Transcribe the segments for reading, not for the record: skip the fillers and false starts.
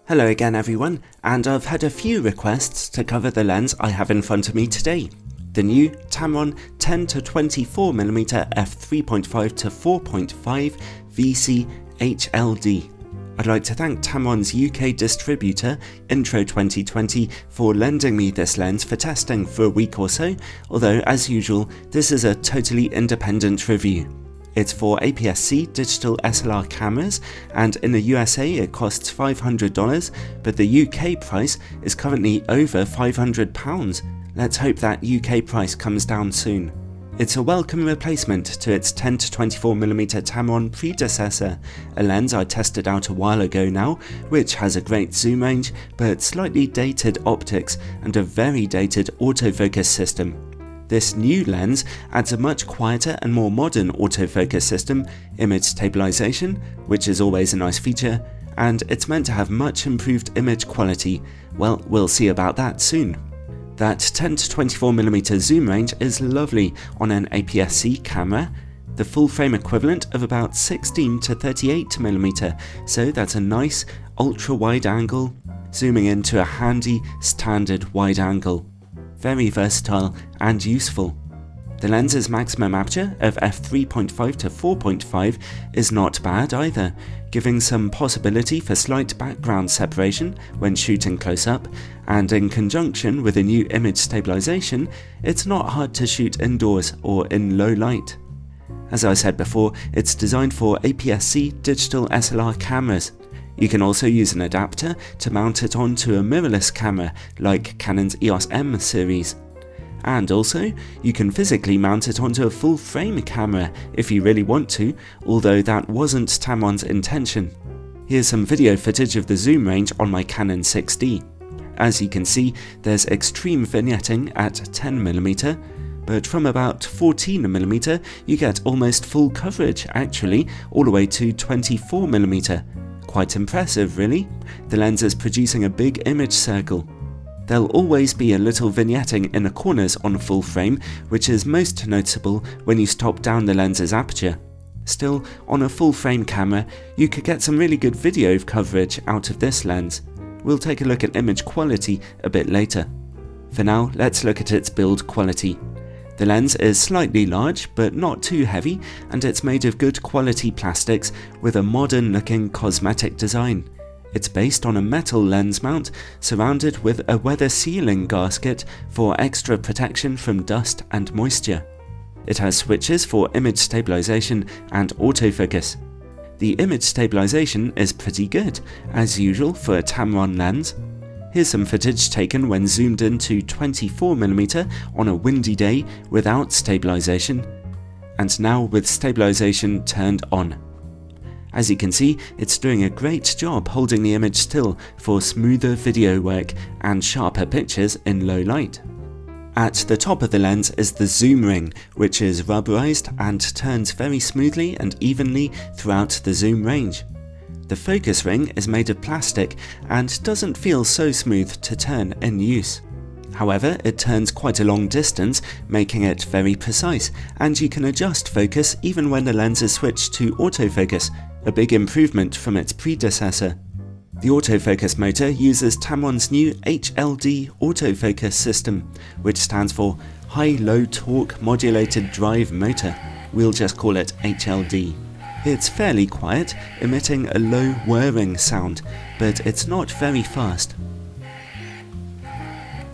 Hello again everyone, and I've had a few requests to cover the lens I have in front of me today. The new Tamron 10-24mm f3.5 to 4.5 VC HLD. I'd like to thank Tamron's UK distributor, Intro 2020, for lending me this lens for testing for a week or so, although as usual, this is a totally independent review. It's for APS-C digital SLR cameras, and in the USA it costs $500, but the UK price is currently over £500. Let's hope that UK price comes down soon. It's a welcome replacement to its 10-24mm Tamron predecessor, a lens I tested out a while ago now, which has a great zoom range, but slightly dated optics and a very dated autofocus system. This new lens adds a much quieter and more modern autofocus system, image stabilization, which is always a nice feature, and it's meant to have much improved image quality. Well, we'll see about that soon. That 10-24mm zoom range is lovely on an APS-C camera, the full frame equivalent of about 16-38mm, so that's a nice ultra wide angle, zooming into a handy standard wide angle. Very versatile and useful. The lens's maximum aperture of f3.5 to 4.5 is not bad either, giving some possibility for slight background separation when shooting close up, and in conjunction with a new image stabilization, it's not hard to shoot indoors or in low light. As I said before, it's designed for APS-C digital SLR cameras. You can also use an adapter to mount it onto a mirrorless camera like Canon's EOS M series. And also, you can physically mount it onto a full frame camera if you really want to, although that wasn't Tamron's intention. Here's some video footage of the zoom range on my Canon 6D. As you can see, there's extreme vignetting at 10mm, but from about 14mm you get almost full coverage actually, all the way to 24mm. Quite impressive really. The lens is producing a big image circle. There'll always be a little vignetting in the corners on full frame, which is most noticeable when you stop down the lens's aperture. Still, on a full frame camera, you could get some really good video coverage out of this lens. We'll take a look at image quality a bit later. For now, let's look at its build quality. The lens is slightly large, but not too heavy, and it's made of good quality plastics with a modern looking cosmetic design. It's based on a metal lens mount surrounded with a weather sealing gasket for extra protection from dust and moisture. It has switches for image stabilization and autofocus. The image stabilization is pretty good, as usual for a Tamron lens. Here's some footage taken when zoomed into 24mm on a windy day without stabilization, and now with stabilization turned on. As you can see, it's doing a great job holding the image still for smoother video work and sharper pictures in low light. At the top of the lens is the zoom ring, which is rubberized and turns very smoothly and evenly throughout the zoom range. The focus ring is made of plastic and doesn't feel so smooth to turn in use. However, it turns quite a long distance, making it very precise, and you can adjust focus even when the lens is switched to autofocus, a big improvement from its predecessor. The autofocus motor uses Tamron's new HLD autofocus system, which stands for High-Low Torque Modulated Drive Motor. We'll just call it HLD. It's fairly quiet, emitting a low whirring sound, but it's not very fast.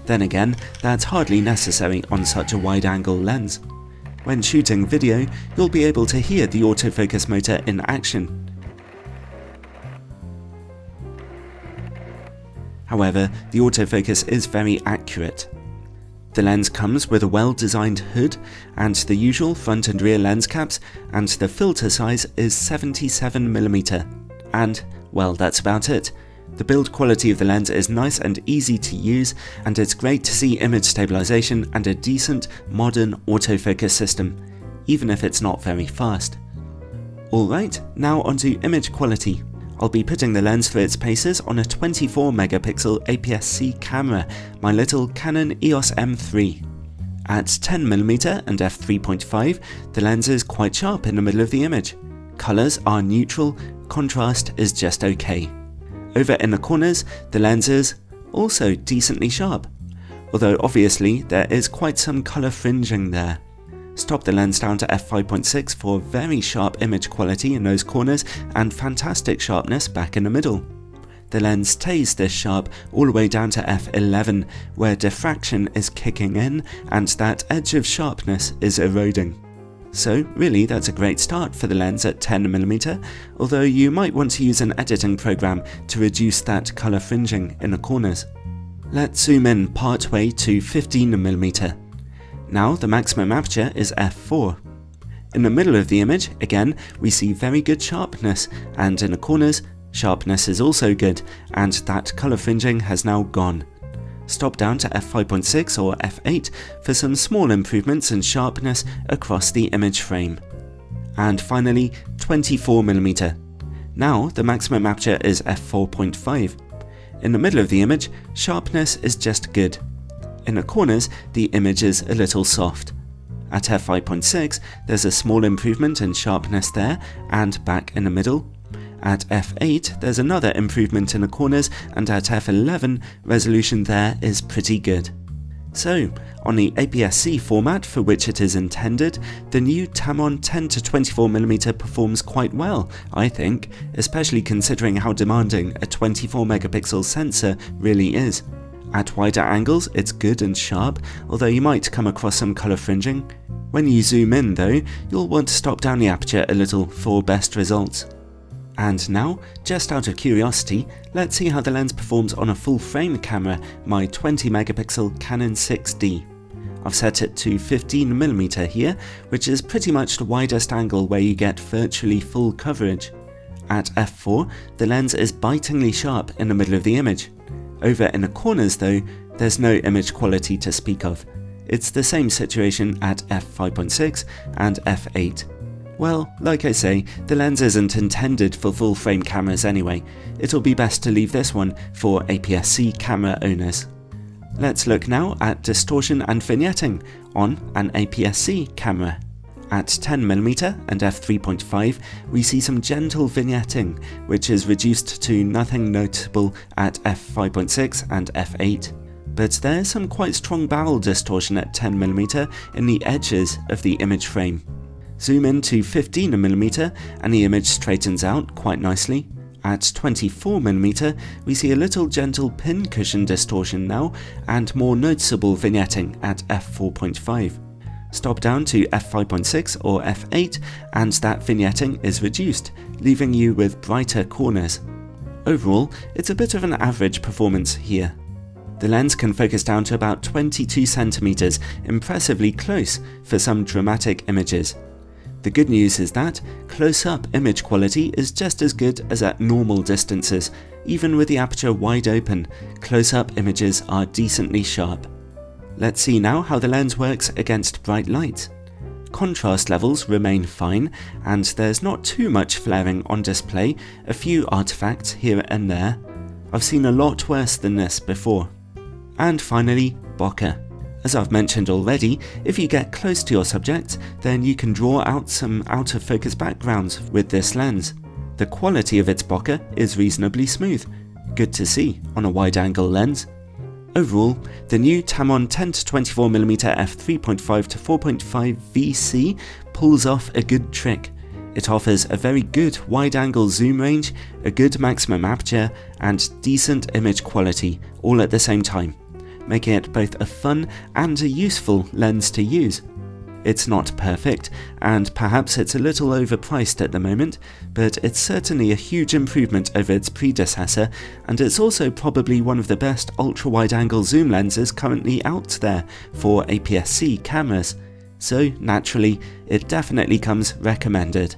Then again, that's hardly necessary on such a wide-angle lens. When shooting video, you'll be able to hear the autofocus motor in action. However, the autofocus is very accurate. The lens comes with a well-designed hood and the usual front and rear lens caps, and the filter size is 77mm. And, well, that's about it. The build quality of the lens is nice and easy to use, and it's great to see image stabilization and a decent, modern autofocus system, even if it's not very fast. Alright, now onto image quality. I'll be putting the lens for its paces on a 24MP APS-C camera, my little Canon EOS M3. At 10mm and f3.5, the lens is quite sharp in the middle of the image. Colours are neutral, contrast is just okay. Over in the corners, the lens is also decently sharp, although obviously there is quite some colour fringing there. Stop the lens down to f5.6 for very sharp image quality in those corners and fantastic sharpness back in the middle. The lens stays this sharp all the way down to f11, where diffraction is kicking in and that edge of sharpness is eroding. So really that's a great start for the lens at 10mm, although you might want to use an editing program to reduce that colour fringing in the corners. Let's zoom in part way to 15mm. Now the maximum aperture is f4. In the middle of the image, again, we see very good sharpness, and in the corners, sharpness is also good, and that colour fringing has now gone. Stop down to f5.6 or f8 for some small improvements in sharpness across the image frame. And finally, 24mm. Now the maximum aperture is f4.5. In the middle of the image, sharpness is just good. In the corners, the image is a little soft. At f5.6, there's a small improvement in sharpness there and back in the middle. At f8, there's another improvement in the corners, and at f11, resolution there is pretty good. So, on the APS-C format for which it is intended, the new Tamron 10-24mm performs quite well, I think, especially considering how demanding a 24MP sensor really is. At wider angles, it's good and sharp, although you might come across some colour fringing. When you zoom in though, you'll want to stop down the aperture a little for best results. And now, just out of curiosity, let's see how the lens performs on a full frame camera, my 20MP Canon 6D. I've set it to 15mm here, which is pretty much the widest angle where you get virtually full coverage. At f4, the lens is bitingly sharp in the middle of the image. Over in the corners though, there's no image quality to speak of. It's the same situation at f5.6 and f8. Well, like I say, the lens isn't intended for full frame cameras anyway. It'll be best to leave this one for APS-C camera owners. Let's look now at distortion and vignetting on an APS-C camera. At 10mm and f3.5, we see some gentle vignetting, which is reduced to nothing notable at f5.6 and f8. But there's some quite strong barrel distortion at 10mm in the edges of the image frame. Zoom in to 15mm and the image straightens out quite nicely. At 24mm, we see a little gentle pincushion distortion now and more noticeable vignetting at f4.5. Stop down to f5.6 or f8 and that vignetting is reduced, leaving you with brighter corners. Overall, it's a bit of an average performance here. The lens can focus down to about 22cm, impressively close for some dramatic images. The good news is that close-up image quality is just as good as at normal distances. Even with the aperture wide open, close-up images are decently sharp. Let's see now how the lens works against bright light. Contrast levels remain fine, and there's not too much flaring on display, a few artifacts here and there. I've seen a lot worse than this before. And finally, bokeh. As I've mentioned already, if you get close to your subject, then you can draw out some out-of-focus backgrounds with this lens. The quality of its bokeh is reasonably smooth. Good to see on a wide-angle lens. Overall, the new Tamron 10-24mm f3.5 to 4.5 VC pulls off a good trick. It offers a very good wide-angle zoom range, a good maximum aperture, and decent image quality all at the same time, making it both a fun and a useful lens to use. It's not perfect, and perhaps it's a little overpriced at the moment, but it's certainly a huge improvement over its predecessor, and it's also probably one of the best ultra-wide-angle zoom lenses currently out there for APS-C cameras. So naturally, it definitely comes recommended.